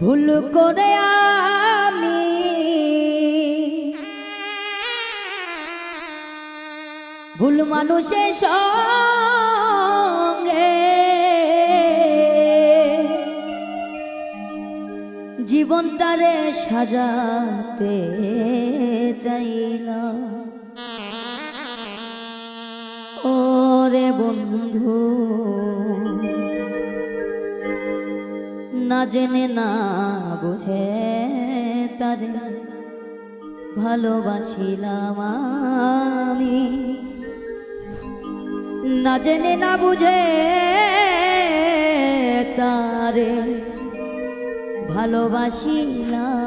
ভুল করে আমি ভুল মানুষের সঙ্গে জীবনটারে সাজাতে চাইলাম। ওরে বন্ধু, না জেনে না বুঝে তারে ভালোবাসিলাম আমি, না জেনে না বুঝে তারে ভালোবাসিলাম।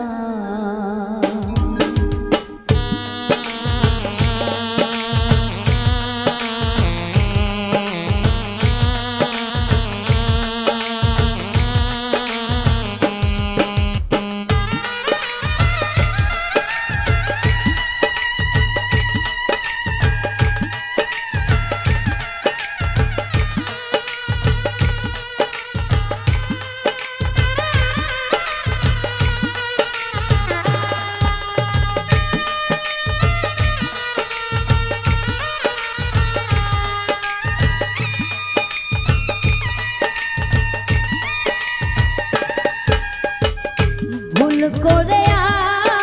ভুল করে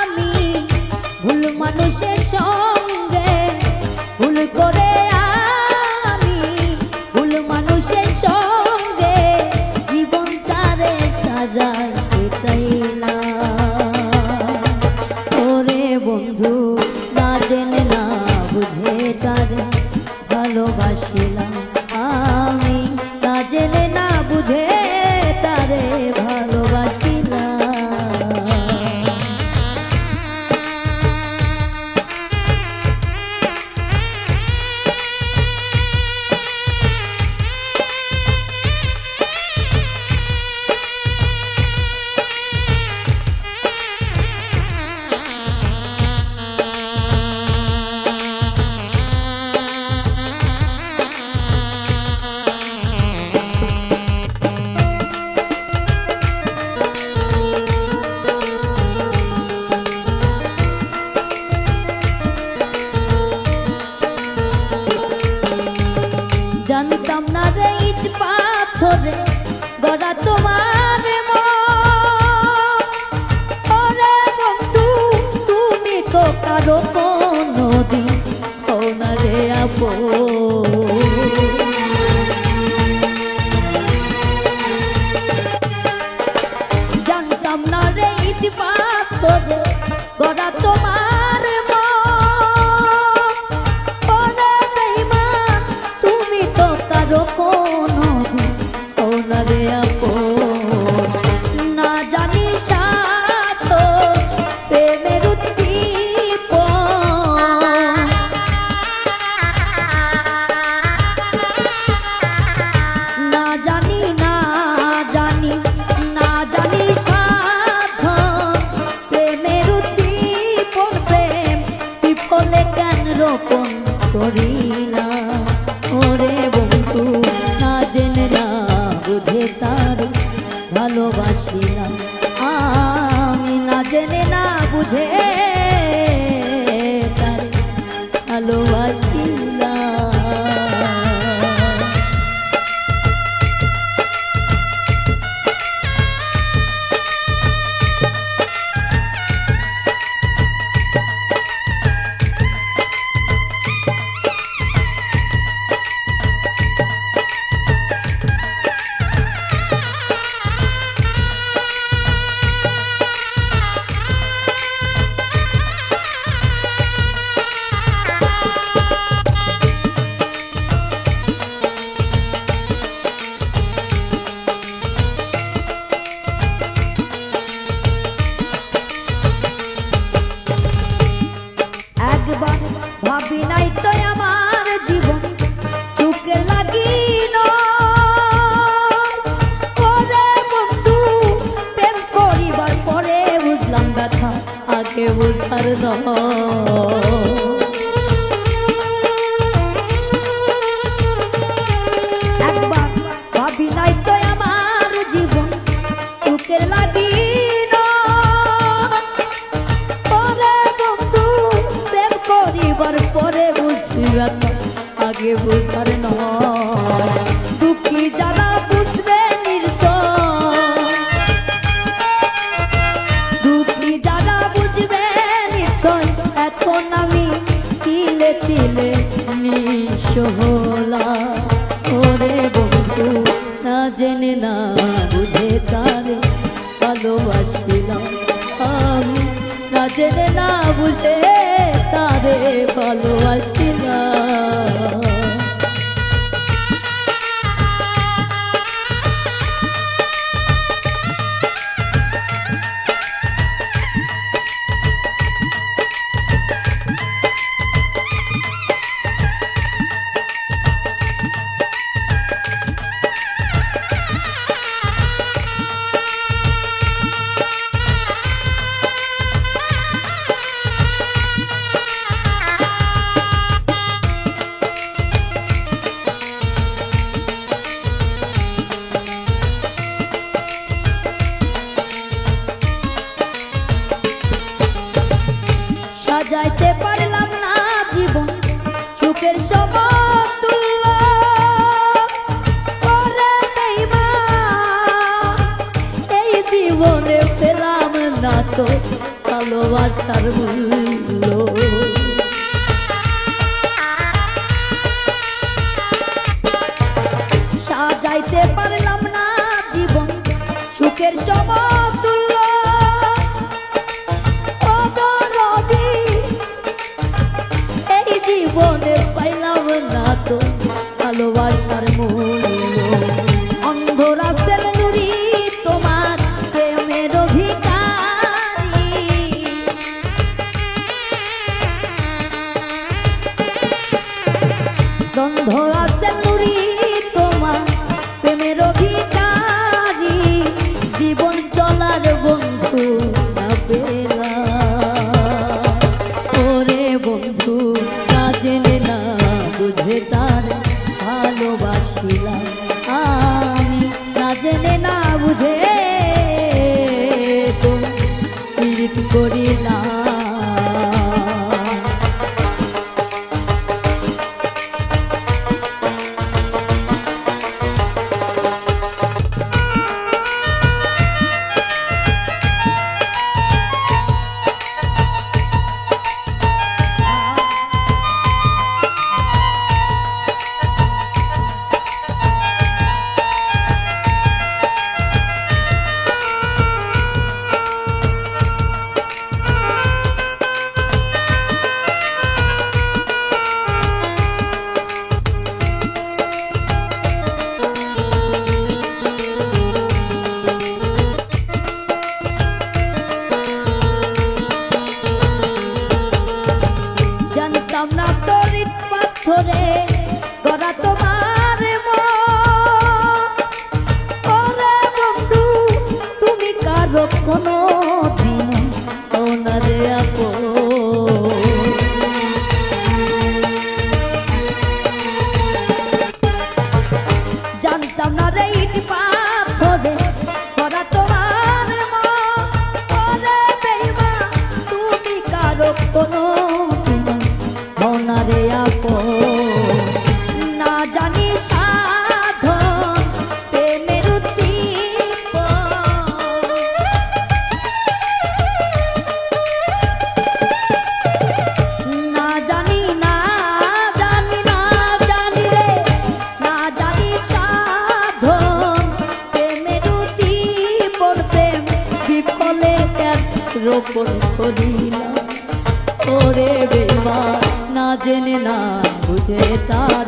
আমি ভুল মানুষের সঙ্গে, ভুল করে আমি ভুল মানুষের সঙ্গে জীবনটারে সাজাইতে চাইলাম। ওরে বন্ধু, না জেনে না বুঝে তারে ভালোবাসিলাম আমি, না জেনে না বুঝে তারে ভালোবাসিলাম। জানতাম না রে ইট পাথরে গড়া তোমার ওরে বন্ধু, তুমি তো কারো কোনোদিন হও না রে আপন। জানতাম না রে ইট পাথরে গড়া তোমার না জানি সাথ প্রেমের উদ্দীপন, না জানি না জানি না জানি সাধ প্রেমের উদ্দীপন, প্রেম বিফলে কেন রোপণ করিলাম। ওরে বন্ধু, না জেনে না বুঝে তার ভালোবাসিলাম আমি, না জেনে না বুঝে তার ভালোবাসিলাম। ভাবি নাই তো আমার জীবন চোখে লাগিল। ওরে বন্ধু, প্রেম করিবার পরে বুঝলাম ব্যথা আগে বুঝার একবার ভাবি নাই তো আমার জীবন চোখে লাগিল। বুঝার নয় দুঃখী যারা বুঝবে নির্জয় দুঃখী যারা বুঝবে নির্জয় এখন আমি তিলে তিলে নিঃস্ব হলাম ওরে বন্ধু না জেনে না বুঝে তারে ভালোবাসিলাম আমি না জেনে না বুঝে তারে ভালোবাসিলাম সাজাইতে পারলাম না জীবন সুখের সমতুল্য ওরে বেঈমান এই জীবনে পেলাম না তো ভালোবাসার মূল্য সাজাইতে পারলাম না জীবন সুখের সমতুল্য জীবনে পাইলাম না তো ভালোবাসার মূল্য অন্ধরা সেলুরি তোমার প্রেমের ভিখারি অন্ধরা সেলুরি তোমার প্রেমের ভিখারি জীবন চলার বন্ধু না পেলাম ওরে বন্ধু জেনে না বুঝে তার ভালোবাসিলাম আমি না জেনে না বুঝে তো পীড়িত করিলাম না তরিত পাথরে গড়া তোমার ওরে বন্ধু তুমি কারো কোনো দিন ওনারে আপো জানতাম না রে ইট পাথরে গড়া তোমার ওরে বেঈমান তুমি কারো কোনো রে আপো না জানি সাধন প্রেমের না জানি না জানি না জানি রে না জানি সাধন প্রেমের প্রেম বিফলে রোপণ করিলাম ওরে বেঈমান না জেনে না বুঝে তার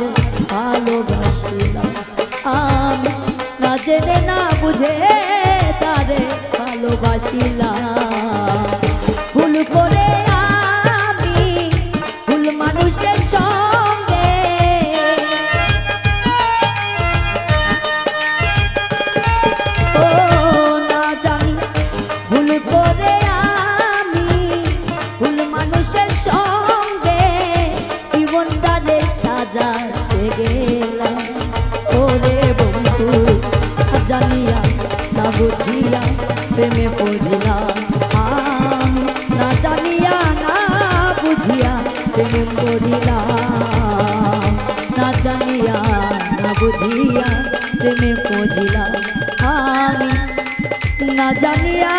ভালোবাসিলাম আমি না জেনে না বুঝে তারে ভালোবাসিলাম ভুল করে আমি ভুল মানুষের সঙ্গে ও না জানি ভুল করে আমি ভুল মানুষের সঙ্গে জীবনটারে সাজাতে গেলাম ওরে বন্ধু জানিয়া না বুঝিয়া প্রেমে পড়িলাম আমি না জানিয়া না বুঝিয়া প্রেমে পড়িলাম না প্রেমে পড়িলাম আমি না জানিয়া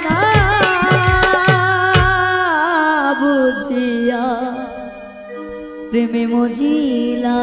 না বুঝিয়া প্রেমে মজিলা।